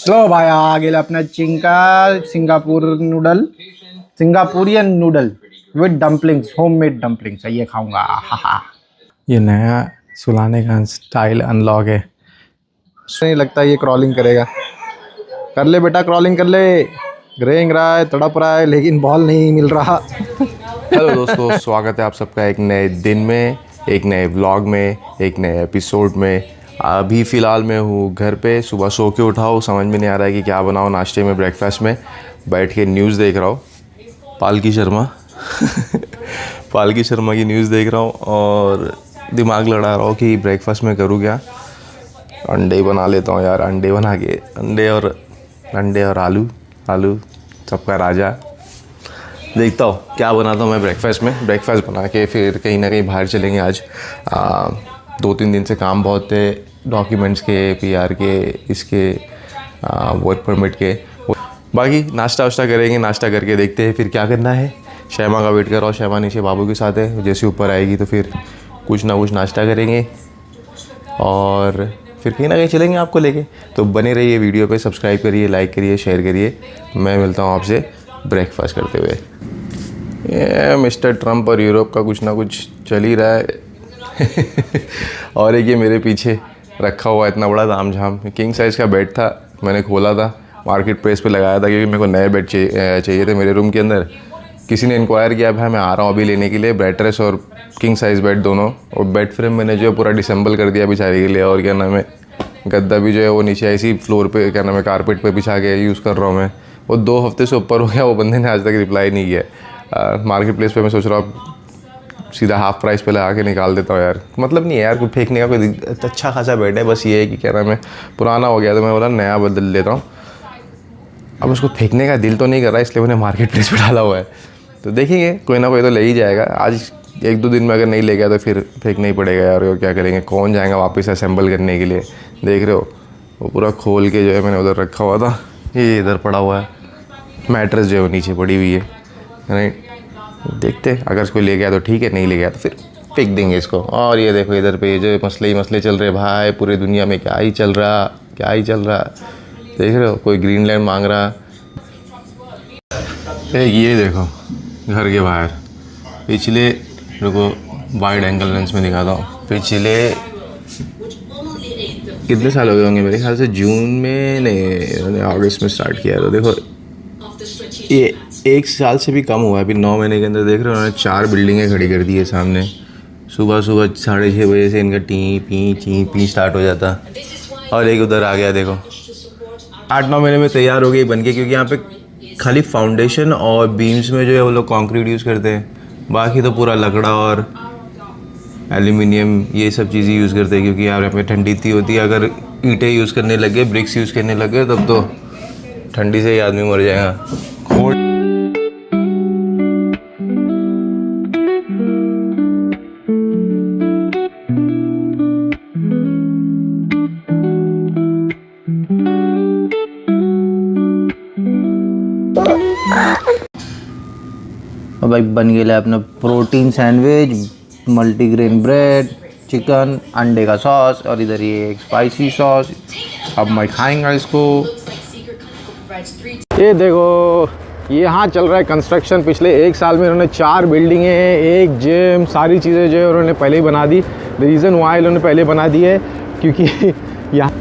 लो भाई आ गेल अपना चिंका Singaporean noodle with dumplings, homemade dumplings. ये खाऊंगा। हा। ये नया सुलाने का स्टाइल अनलॉक है। नहीं लगता ये क्रॉलिंग करेगा। कर ले बेटा, क्रॉलिंग कर ले। रेंग रहा है, तड़प रहा है, लेकिन बॉल नहीं मिल रहा। हेलो दोस्तों, स्वागत है आप सबका एक नए दिन में, एक नए व्लॉग में, एक नए एपिसोड में। अभी फ़िलहाल मैं हूँ घर पे। सुबह सो के उठा हूँ, समझ में नहीं आ रहा है कि क्या बनाऊँ नाश्ते में, ब्रेकफास्ट में। बैठ के न्यूज़ देख रहा हूँ, पालकी शर्मा पालकी शर्मा की न्यूज़ देख रहा हूँ और दिमाग लड़ा रहा हूँ कि ब्रेकफास्ट में करूँ क्या। अंडे बना लेता हूँ यार। अंडे बना के अंडे और आलू सबका राजा। देखता हूँ क्या बनाता हूँ मैं ब्रेकफास्ट में। ब्रेकफास्ट बना के फिर कहीं ना कहीं बाहर चलेंगे आज। 2-3 दिन से काम बहुत थे, डॉक्यूमेंट्स के, पीआर के, इसके, वर्क परमिट के। बाकी नाश्ता वाश्ता करेंगे। नाश्ता करके देखते हैं फिर क्या करना है। शैमा का वेट कर रहा हूँ, शैमा नीचे बाबू के साथ है। जैसे ऊपर आएगी तो फिर कुछ ना कुछ नाश्ता करेंगे और फिर कहीं ना कहीं चलेंगे आपको लेके। तो बने रहिए वीडियो पे, सब्सक्राइब करिए, लाइक करिए, शेयर करिए। मैं मिलता हूँ आपसे ब्रेकफास्ट करते हुए। ये मिस्टर ट्रम्प और यूरोप का कुछ ना कुछ चल ही रहा है। और एक ये मेरे पीछे रखा हुआ इतना बड़ा तामझाम किंग साइज़ का बेड था, मैंने खोला था, मार्केट प्लेस पे लगाया था क्योंकि मेरे को नए बेड चाहिए थे मेरे रूम के अंदर। किसी ने इंक्वायर किया, भाई मैं आ रहा हूँ अभी लेने के लिए, बेड और किंग साइज़ बेड दोनों। और बेड फ्रेम मैंने जो है पूरा डिसेंबल कर दिया बेचारे के लिए। और क्या नाम है, गद्दा भी जो है वो नीचे ऐसी फ्लोर पे, क्या नाम है, कारपेट पे बिछा के यूज़ कर रहा हूँ मैं। वो 2 हफ्ते से ऊपर हो गया, वो बंदे ने आज तक रिप्लाई नहीं किया। मार्केट प्लेस पे मैं सोच रहा हूँ सीधा हाफ प्राइस पे लगा के निकाल देता हूँ यार। मतलब नहीं है यार, कुछ फेंकने का कोई अच्छा खासा बेड है, बस ये है कि क्या नाम है पुराना हो गया तो मैं बोला नया बदल लेता हूँ। अब उसको फेंकने का दिल तो नहीं कर रहा, इसलिए मैंने मार्केट प्लेस पे डाला हुआ है। तो देखेंगे, कोई ना कोई तो ले ही जाएगा। आज 1-2 दिन में अगर नहीं ले गया तो फिर फेंकना ही पड़ेगा यार। और क्या करेंगे, कौन जाएगा वापस असेंबल करने के लिए। देख रहे हो वो पूरा खोल के जो है मैंने उधर रखा हुआ था, ये इधर पड़ा हुआ है। मैट्रेस जो है वो नीचे पड़ी हुई है। राइट, देखते अगर कोई ले गया तो ठीक है, नहीं ले गया तो फिर फेंक देंगे इसको। और ये देखो इधर पे जो मसले ही मसले चल रहे भाई, पूरी दुनिया में क्या ही चल रहा। देख रहे हो, कोई ग्रीनलैंड मांग रहा। ये देखो घर के बाहर पिछले, रुको वाइड एंगल लेंस में दिखाता हूँ, पिछले कितने साल हो गए होंगे मेरे ख्याल से, जून में नहीं, अगस्त में स्टार्ट किया। तो देखो ये 1 साल से भी कम हुआ है, अभी 9 महीने के अंदर। देख रहे हो उन्होंने 4 बिल्डिंगें खड़ी कर दी है सामने। सुबह 6:30 बजे से इनका टी पी स्टार्ट हो जाता। और एक उधर आ गया, देखो 8-9 महीने में तैयार हो गई बन के। क्योंकि यहाँ पे खाली फाउंडेशन और बीम्स में जो है वो लोग कंक्रीट यूज़ करते हैं, बाकी तो पूरा लकड़ा और एल्यूमिनियम ये सब चीज़ें यूज़ करते हैं। क्योंकि यहाँ पे ठंडी इतनी होती है, अगर ईंटें यूज़ करने लगे, ब्रिक्स यूज़ करने लगे, तब तो ठंडी से ही आदमी मर जाएगा। भाई बन गया अपना protein sandwich, multigrain bread, chicken, अंडे का सॉस और इधर ये एक स्पाइसी सॉस। अब मैं खाएंगा इसको। ये देखो यहाँ चल रहा है कंस्ट्रक्शन। पिछले 1 साल में उन्होंने 4 बिल्डिंगें, 1 जिम, सारी चीज़ें जो है उन्होंने पहले ही बना दी। द रीज़न वाई उन्होंने पहले बना दी है क्योंकि यहाँ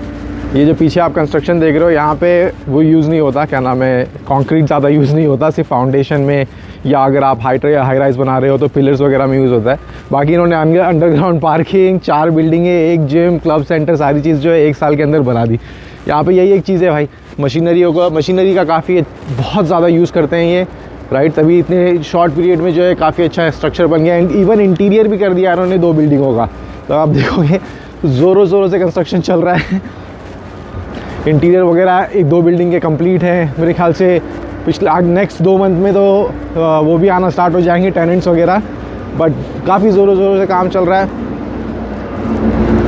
ये जो पीछे आप कंस्ट्रक्शन देख रहे हो, यहाँ पे वो यूज़ नहीं होता, क्या नाम है, कंक्रीट ज़्यादा यूज़ नहीं होता, सिर्फ फाउंडेशन में, या अगर आप हाई राइज बना रहे हो तो पिलर्स वगैरह में यूज़ होता है। बाकी इन्होंने अंडरग्राउंड पार्किंग, 4 बिल्डिंगें, 1 जिम, क्लब सेंटर, सारी चीज़ जो है 1 साल के अंदर बना दी। यहाँ पे यही एक चीज़ है भाई, मशीनरी का काफ़ी बहुत ज़्यादा यूज़ करते हैं ये, राइट। तभी इतने शॉर्ट पीरियड में जो है काफ़ी अच्छा स्ट्रक्चर बन गया। इवन इंटीरियर भी कर दिया उन्होंने 2 बिल्डिंगों का। तो आप देखोगे ज़ोरों से कंस्ट्रक्शन चल रहा है। इंटीरियर वगैरह 1-2 बिल्डिंग के कंप्लीट हैं मेरे ख्याल से। पिछले नेक्स्ट 2 मंथ में तो वो भी आना स्टार्ट हो जाएंगे, टेनेंट्स वगैरह। बट काफ़ी ज़ोरों से काम चल रहा है।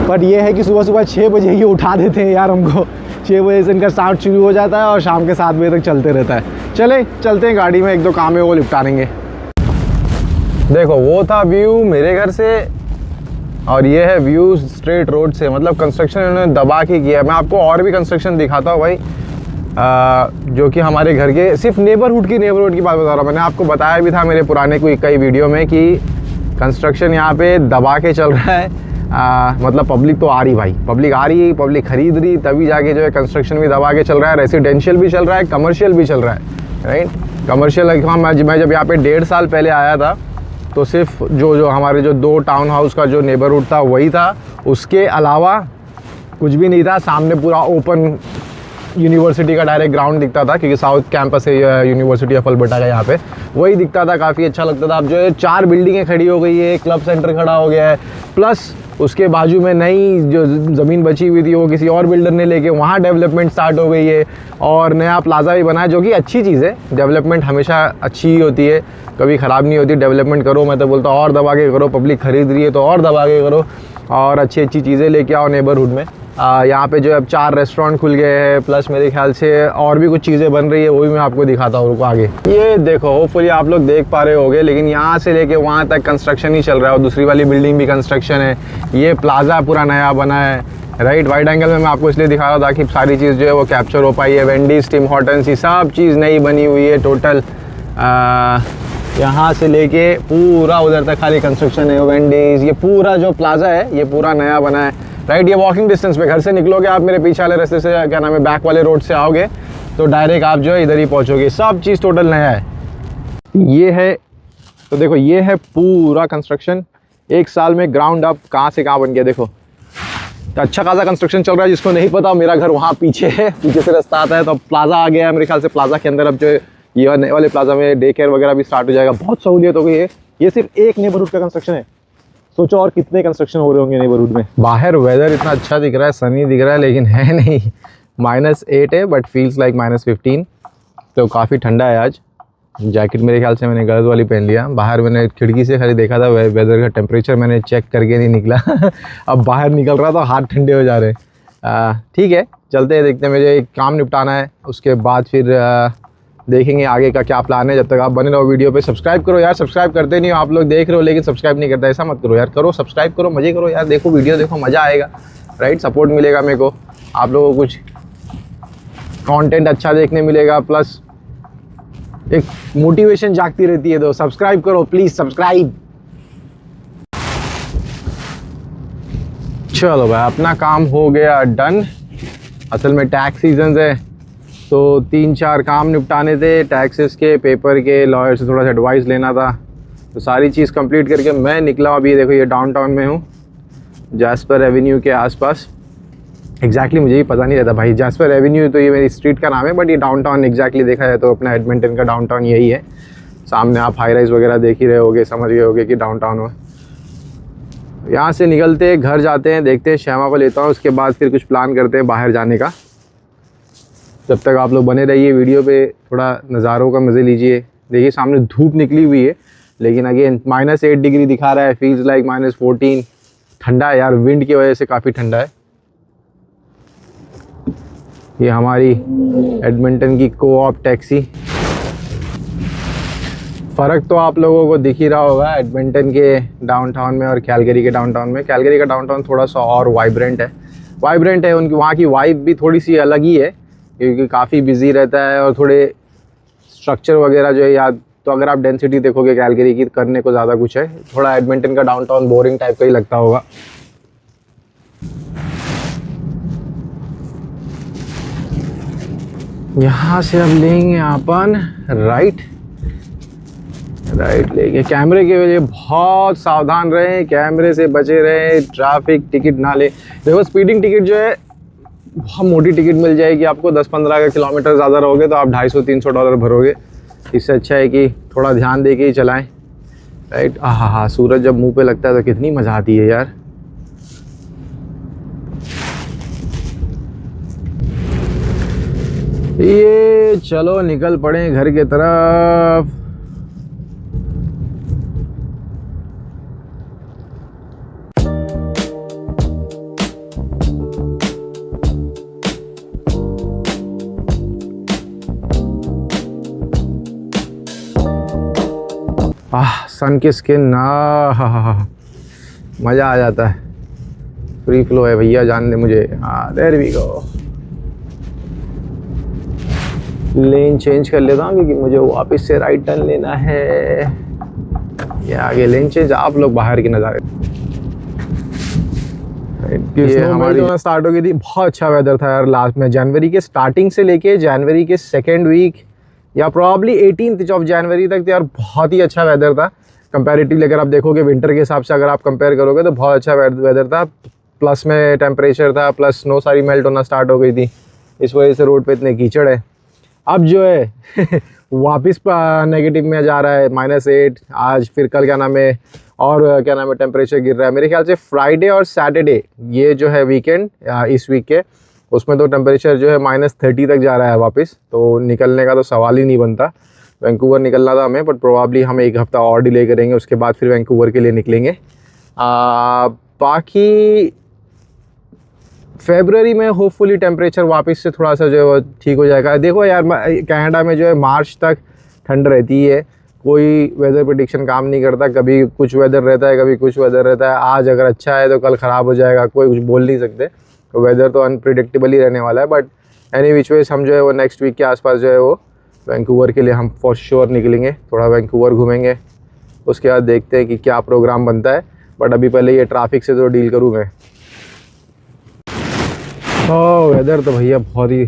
बट ये है कि सुबह 6 बजे ही उठा देते हैं यार हमको। 6 बजे से इनका स्टार्ट शुरू हो जाता है और शाम के 7 बजे तक चलते रहता है। चलते हैं गाड़ी में, 1-2 काम है वो निपटा लेंगे। देखो वो था व्यू मेरे घर से और ये है व्यू स्ट्रेट रोड से। मतलब कंस्ट्रक्शन इन्होंने दबा के किया है। मैं आपको और भी कंस्ट्रक्शन दिखाता हूँ भाई। जो कि हमारे घर के सिर्फ नेबरहुड की बात बता रहा हूँ। मैंने आपको बताया भी था मेरे पुराने कई वीडियो में कि कंस्ट्रक्शन यहाँ पे दबा के चल रहा है। मतलब पब्लिक तो आ रही भाई, पब्लिक आ रही, पब्लिक खरीद रही, तभी जाके जो है कंस्ट्रक्शन भी दबा के चल रहा है। रेसिडेंशियल भी चल रहा है, कमर्शियल भी चल रहा है, राइट। कमर्शियल मैं जब यहाँ पे 1.5 साल पहले आया था तो सिर्फ जो हमारे जो 2 टाउन हाउस का जो नेबरहुड था वही था, उसके अलावा कुछ भी नहीं था। सामने पूरा ओपन यूनिवर्सिटी का डायरेक्ट ग्राउंड दिखता था, क्योंकि साउथ कैंपस है यूनिवर्सिटी ऑफ अल्बर्टा का, यहाँ पे वही दिखता था, काफ़ी अच्छा लगता था। अब जो है 4 बिल्डिंगें खड़ी हो गई है, क्लब सेंटर खड़ा हो गया है, प्लस उसके बाजू में नई जो ज़मीन बची हुई थी वो किसी और बिल्डर ने लेके वहाँ डेवलपमेंट स्टार्ट हो गई है, और नया प्लाजा भी बना है, जो कि अच्छी चीज़ है। डेवलपमेंट हमेशा अच्छी ही होती है, कभी ख़राब नहीं होती। डेवलपमेंट करो, मैं तो बोलता हूँ और दबा के करो, पब्लिक खरीद रही है तो और दबा के करो, और अच्छी चीज़ें लेके आओ नेबरहुड में। यहाँ पे जो अब 4 रेस्टोरेंट खुल गए हैं, प्लस मेरे ख्याल से और भी कुछ चीज़ें बन रही है, वो भी मैं आपको दिखाता हूँ रुको आगे। ये देखो, होपफुली आप लोग देख पा रहे होगे, लेकिन यहाँ से लेके वहाँ तक कंस्ट्रक्शन ही चल रहा है, और दूसरी वाली बिल्डिंग भी कंस्ट्रक्शन है। ये प्लाजा पूरा नया बना है, राइट। वाइड एंगल में मैं आपको इसलिए दिखा रहा था कि सारी चीज़ जो है वो कैप्चर हो पाई है। वेंडीज, टिम हॉर्टन्स, ये सब चीज़ नई बनी हुई है टोटल। यहाँ से लेके पूरा उधर तक खाली कंस्ट्रक्शन है। वेंडीज, ये पूरा जो प्लाजा है ये पूरा नया बना है, राइट। ये वॉकिंग डिस्टेंस पे, घर से निकलोगे आप मेरे पीछे वाले रास्ते से, क्या नाम है, बैक वाले रोड से आओगे तो डायरेक्ट आप जो है इधर ही पहुँचोगे। सब चीज़ टोटल नया है। ये है, तो देखो ये है पूरा कंस्ट्रक्शन। 1 साल में ग्राउंड अप कहाँ से कहाँ बन गया, देखो। तो अच्छा खासा कंस्ट्रक्शन चल रहा है। जिसको नहीं पता, मेरा घर वहाँ पीछे है, पीछे से रास्ता आता है, तो अब प्लाजा आ गया है मेरे ख्याल से। प्लाजा के अंदर अब जो ये नए वाले प्लाजा में डे केयर वगैरह भी स्टार्ट हो जाएगा। बहुत सहूलियत हो गई है। ये सिर्फ एक नेबरहुड का कंस्ट्रक्शन है, सोचो और कितने कंस्ट्रक्शन हो रहे होंगे नेबरहुड में। बाहर वेदर इतना अच्छा दिख रहा है, सनी दिख रहा है, लेकिन है नहीं। -8 है बट फील्स लाइक -15, तो काफ़ी ठंडा है आज। जैकेट मेरे ख्याल से मैंने गर्ल्स वाली पहन लिया। बाहर मैंने खिड़की से खाली देखा था, वेदर का टेम्परेचर मैंने चेक करके नहीं निकला। अब बाहर निकल रहा तो हाथ ठंडे हो जा रहे हैं। ठीक है, चलते हैं, देखते हैं। मुझे एक काम निपटाना है, उसके बाद फिर देखेंगे आगे का क्या प्लान है। जब तक आप बने रहो वीडियो पे। सब्सक्राइब करो यार, सब्सक्राइब करते नहीं हो आप लोग, देख रहे हो लेकिन सब्सक्राइब नहीं करता। ऐसा मत करो यार, करो, सब्सक्राइब करो, मजे करो यार। देखो वीडियो, देखो, मज़ा आएगा, राइट। सपोर्ट मिलेगा मेरे को, आप लोगों को कुछ कंटेंट अच्छा देखने मिलेगा, प्लस एक मोटिवेशन जागती रहती है। तो सब्सक्राइब करो प्लीज़, सब्सक्राइब। चलो भाई, अपना काम हो गया डन। असल में टैक्स सीजन है तो 3-4 काम निपटाने थे, टैक्सेस के, पेपर के, लॉयर से थोड़ा सा एडवाइस लेना था, तो सारी चीज़ कंप्लीट करके मैं निकला। अभी देखो ये डाउनटाउन में हूँ, जैस्पर एवेन्यू के आसपास। एग्जैक्टली मुझे ही पता नहीं रहता भाई, जैस्पर एवेन्यू तो ये मेरी स्ट्रीट का नाम है, बट ये डाउनटाउन एग्जैक्टली देखा जाए तो अपना एडमिंटन का डाउनटाउन यही है। सामने आप हाई राइज वगैरह देख ही रहे होगे, समझ गए होगे कि डाउनटाउन में। यहाँ से निकलते घर जाते हैं, देखते हैं, श्यामा को लेता हूँ, उसके बाद फिर कुछ प्लान करते हैं बाहर जाने का। जब तक आप लोग बने रहिए वीडियो पे, थोड़ा नज़ारों का मज़े लीजिए। देखिए सामने धूप निकली हुई है, लेकिन अगेन -8 डिग्री दिखा रहा है, फील्स लाइक -14। ठंडा है यार, विंड की वजह से काफ़ी ठंडा है। ये हमारी एडमिंटन की कोऑप टैक्सी। फ़र्क तो आप लोगों को दिख ही रहा होगा एडमिंटन के डाउनटाउन में और कैलगरी के डाउनटाउन में। कैलगरी का डाउनटाउन थोड़ा सा और वाइब्रेंट है। उनकी वहाँ की वाइब भी थोड़ी सी अलग ही है, क्योंकि काफ़ी बिजी रहता है, और थोड़े स्ट्रक्चर वगैरह जो है याद, तो अगर आप डेंसिटी देखोगे कैलगरी की, करने को ज़्यादा कुछ है। थोड़ा एडमिंटन का डाउनटाउन बोरिंग टाइप का ही लगता होगा। यहाँ से अब लेंगे अपन राइट लेंगे। कैमरे की वजह बहुत सावधान रहें, कैमरे से बचे रहें, ट्रैफिक टिकट ना ले। देखो स्पीडिंग टिकट जो है बहुत मोटी टिकट मिल जाएगी आपको। 10-15 किलोमीटर ज़्यादा रहोगे तो आप $250-300 भरोगे। इससे अच्छा है कि थोड़ा ध्यान दे के ही चलाएं, राइट। हाँ, सूरज जब मुंह पे लगता है तो कितनी मज़ा आती है यार। ये चलो निकल पड़े घर के तरफ। सन की स्किन ना, मज़ा आ जाता है। फ्री फ्लो है भैया, जान दे मुझे। हाँ, there we go. Lane change कर लेता हूँ क्योंकि मुझे वापस से राइट टर्न लेना है। ये आगे लेन चेंज, आप लोग बाहर की नज़ारे। ये हमारी स्टार्ट हो गई थी। बहुत अच्छा वेदर था यार लास्ट में, जनवरी के स्टार्टिंग से लेके जनवरी के सेकेंड वीक या प्रॉब्ली 18th ऑफ जनवरी तक यार बहुत ही अच्छा वेदर था। कंपैरेटिवली अगर आप देखोगे विंटर के हिसाब से अगर आप कंपेयर करोगे तो बहुत अच्छा वेदर था। प्लस में टेम्परेचर था, प्लस स्नो सारी मेल्ट होना स्टार्ट हो गई थी, इस वजह से रोड पे इतने कीचड़ है। अब जो है वापस नेगेटिव में जा रहा है, -8। आज फिर कल क्या नाम है, और क्या नाम है, टेम्परेचर गिर रहा है। मेरे ख्याल से फ्राइडे और सैटरडे ये जो है वीकेंड इस वीक के, उसमें तो टेम्परेचर जो है -30 तक जा रहा है वापस। तो निकलने का तो सवाल ही नहीं बनता। वैंकूवर निकलना था हमें, बट प्रोबेबली हम एक हफ़्ता और डिले करेंगे, उसके बाद फिर वैंकूवर के लिए निकलेंगे। बाकी फेब्रुअरी में होपफुली टेम्परेचर वापस से थोड़ा सा जो है ठीक हो जाएगा। देखो यार कनाडा में जो है मार्च तक ठंड रहती है, कोई वेदर प्रेडिक्शन काम नहीं करता। कभी कुछ वेदर रहता है, कभी कुछ वेदर रहता है। आज अगर अच्छा है तो कल ख़राब हो जाएगा, कोई कुछ बोल नहीं सकते। तो वेदर तो अनप्रिडिक्टेबल ही रहने वाला है। बट एनी विच वेज हम जो है वो नेक्स्ट वीक के आसपास जो है वो वैंकूवर के लिए हम फॉर श्योर निकलेंगे। थोड़ा वैंकूवर घूमेंगे, उसके बाद देखते हैं कि क्या प्रोग्राम बनता है। बट अभी पहले ये ट्रैफिक से तो डील करूँ मैं। वेदर तो भैया बहुत ही,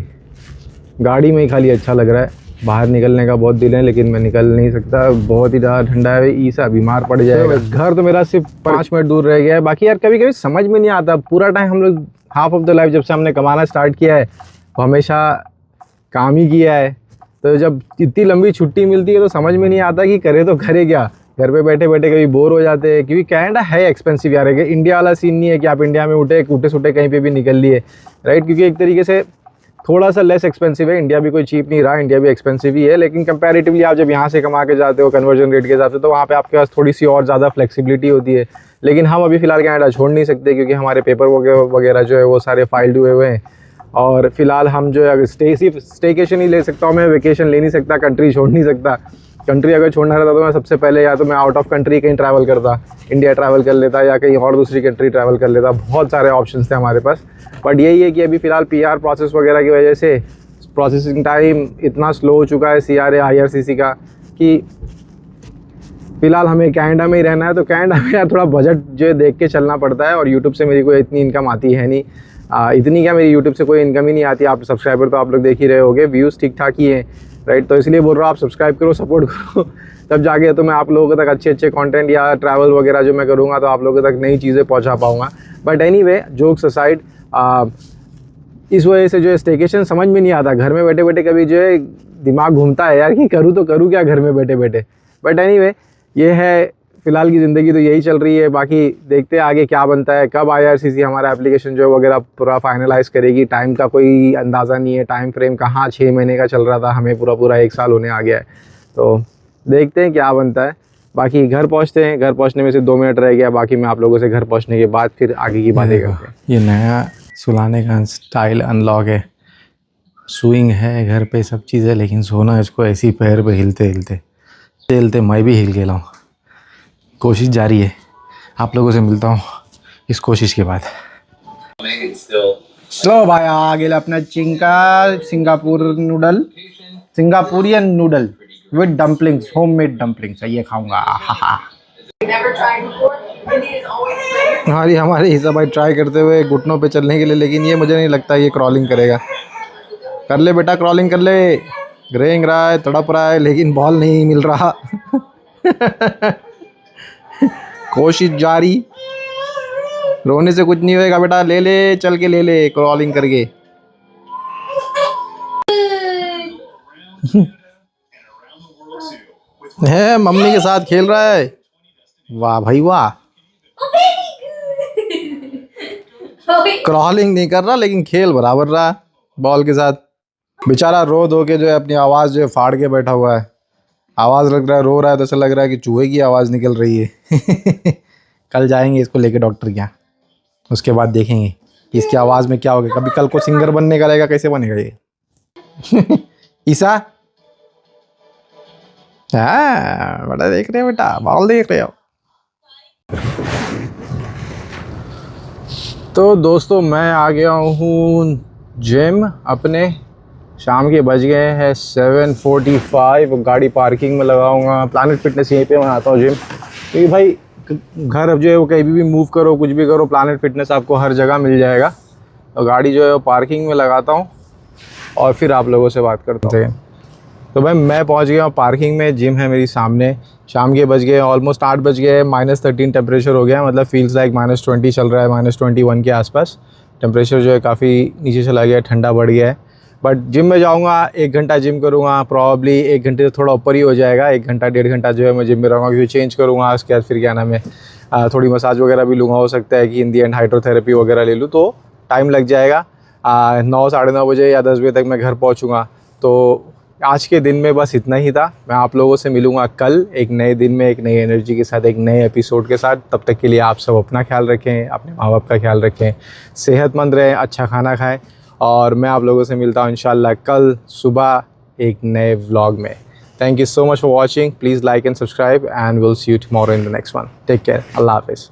गाड़ी में ही खाली अच्छा लग रहा है। बाहर निकलने का बहुत दिल है लेकिन मैं निकल नहीं सकता, बहुत ही ज़्यादा ठंडा है। ईसा बीमार पड़ जाएगा। घर तो मेरा सिर्फ 5 मिनट दूर रह गया है। बाकी यार कभी कभी समझ में नहीं आता, पूरा टाइम हम लोग हाफ ऑफ द लाइफ जब से हमने कमाना स्टार्ट किया है तो हमेशा काम ही किया है। तो जब इतनी लंबी छुट्टी मिलती है तो समझ में नहीं आता कि करे तो करे क्या। घर पे बैठे बैठे कभी बोर हो जाते हैं, क्योंकि कनाडा है एक्सपेंसिव यार। इंडिया वाला सीन नहीं है कि आप इंडिया में उठे सुटे कहीं पे भी निकल लिए, राइट। क्योंकि एक तरीके से थोड़ा सा लेस एक्सपेंसिव है। इंडिया भी कोई चीप नहीं रहा, इंडिया भी एक्सपेंसिव ही है। लेकिन कंपैरेटिवली आप जब यहाँ से कमा के जाते हो कन्वर्जन रेट के हिसाब से, तो वहाँ पे आपके पास थोड़ी सी और ज़्यादा फ्लेक्सिबिलिटी होती है। लेकिन हम अभी फ़िलहाल कनाडा छोड़ नहीं सकते क्योंकि हमारे पेपर वगैरह जो है वो सारे फाइल्ड हुए हुए हैं। और फिलहाल हम जो है अगर सिर्फ स्टेकेशन ही ले सकता हूँ मैं, वेकेशन ले नहीं सकता, कंट्री छोड़ नहीं सकता। कंट्री अगर छोड़ना रहता तो मैं सबसे पहले या तो मैं आउट ऑफ कंट्री कहीं ट्रैवल करता, इंडिया ट्रैवल कर लेता या कहीं और दूसरी कंट्री ट्रैवल कर लेता। बहुत सारे ऑप्शंस थे हमारे पास। बट यही है कि अभी फ़िलहाल PR प्रोसेस वगैरह की वजह से प्रोसेसिंग टाइम इतना स्लो हो चुका है CRA IRCC का, कि फ़िलहाल हमें कनाडा में ही रहना है। तो कनाडा में यार थोड़ा बजट जो है देख के चलना पड़ता है। और यूट्यूब से मेरी कोई इतनी इनकम आती है नहीं, इतनी क्या, मेरी यूट्यूब से कोई इनकम ही नहीं आती। आप सब्सक्राइबर तो आप लोग देख ही रहे होगे, व्यूज़ ठीक ठाक ही हैं, राइट। तो इसलिए बोल रहा हूँ आप सब्सक्राइब करो, सपोर्ट करो, तब जाके तो मैं आप लोगों तक अच्छे कंटेंट या ट्रैवल वगैरह जो मैं करूँगा तो आप लोगों तक नई चीज़ें पहुँचा पाऊँगा। बट एनीवे, जोक्स असाइड, इस वजह से जो है स्टेकेशन समझ में नहीं आता। घर में बैठे बैठे कभी जो है दिमाग घूमता है यार कि करूँ तो करूँ क्या घर में बैठे बैठे। बट एनीवे, ये है फ़िलहाल की ज़िंदगी, तो यही चल रही है। बाकी देखते हैं आगे क्या बनता है, कब IRCC हमारा एप्लीकेशन जो वगैरह पूरा फाइनलाइज़ करेगी। टाइम का कोई अंदाज़ा नहीं है, टाइम फ्रेम कहाँ 6 महीने का चल रहा था, हमें पूरा 1 साल होने आ गया है। तो देखते हैं क्या बनता है। बाकी घर पहुँचते हैं, घर पहुँचने में सिर्फ 2 मिनट रह गया। बाकी मैं आप लोगों से घर पहुँचने के बाद फिर आगे की बातें करते हैं। ये नया सुलाने का स्टाइल अनलॉक है। स्विंग है घर पे, सब चीज़ है, लेकिन सोना इसको ऐसी पैर पे हिलते हिलते मैं भी हिल गया हूँ। कोशिश जारी है। आप लोगों से मिलता हूँ इस कोशिश के बाद। लो भाई, आ गया अपना चिंका Singaporean noodle with dumplings, homemade dumplings. ये खाऊंगा। हमारे हिस्सा भाई ट्राई करते हुए घुटनों पे चलने के लिए, लेकिन ये मुझे नहीं लगता ये क्रॉलिंग करेगा। कर ले बेटा, क्रॉलिंग कर ले। रेंग रहा है, तड़प रहा है, लेकिन बॉल नहीं मिल रहा। कोशिश जारी, रोने से कुछ नहीं होएगा बेटा। ले ले, चल के ले ले, क्रॉलिंग करके। है मम्मी के साथ खेल रहा है। वाह भाई वाह। क्रॉलिंग नहीं कर रहा लेकिन खेल बराबर रहा बॉल के साथ। बेचारा रो धो के जो है अपनी आवाज़ जो है फाड़ के बैठा हुआ है। आवाज़ लग रहा है, रो रहा है तो ऐसा लग रहा है कि चूहे की आवाज़ निकल रही है। कल जाएंगे इसको लेके डॉक्टर के यहाँ, उसके बाद देखेंगे कि इसकी आवाज़ में क्या होगा। कभी कल को सिंगर बनने का रहेगा, कैसे बनेगा ये। ईसा, हाँ बड़ा देख रहे हो बेटा, बॉल देख रहे हो। तो दोस्तों मैं आ गया हूँ जिम अपने, शाम के बज गए हैं 7:45। गाड़ी पार्किंग में लगाऊंगा। प्लानेट फिटनेस यहीं पे बनाता हूँ जिम, क्योंकि भाई घर अब जो है वो कहीं भी मूव करो, कुछ भी करो, प्लानेट फिटनेस आपको हर जगह मिल जाएगा। तो गाड़ी जो है वो पार्किंग में लगाता हूँ और फिर आप लोगों से बात करता हूँ। तो भाई मैं पहुँच गया हूँ पार्किंग में, जिम है मेरी सामने। शाम के बज गए ऑलमोस्ट 8 बज गए, -13 टेम्परेचर हो गया, मतलब फील्स लाइक -20 चल रहा है, -21 के आसपास टेम्परेचर जो है काफ़ी नीचे चला गया है, ठंडा बढ़ गया है। बट जिम में जाऊंगा, 1 घंटा जिम करूंगा, प्रॉब्ली 1 घंटे से थोड़ा ऊपर ही हो जाएगा। 1 घंटा 1.5 घंटा जो है मैं जिम में रहूँगा, क्योंकि चेंज करूँगा उसके बाद फिर क्या नाम है थोड़ी मसाज वगैरह भी लूँगा। हो सकता है कि इन दी एंड हाइड्रोथेरेपी वगैरह ले लूँ, तो टाइम लग जाएगा। 9 साढ़े 9 बजे या 10 बजे तक मैं घर पहुँचूँगा। तो आज के दिन में बस इतना ही था। मैं आप लोगों से मिलूँगा कल एक नए दिन में, एक नई एनर्जी के साथ, एक नए एपिसोड के साथ। तब तक के लिए आप सब अपना ख्याल रखें, अपने माँ बाप का ख्याल रखें, सेहतमंद रहें, अच्छा खाना खाएं, और मैं आप लोगों से मिलता हूँ इंशाल्लाह कल सुबह एक नए व्लॉग में। Thank you so much for watching. Please like and subscribe, and we'll see you tomorrow in the next one. Take care. Allah Hafiz.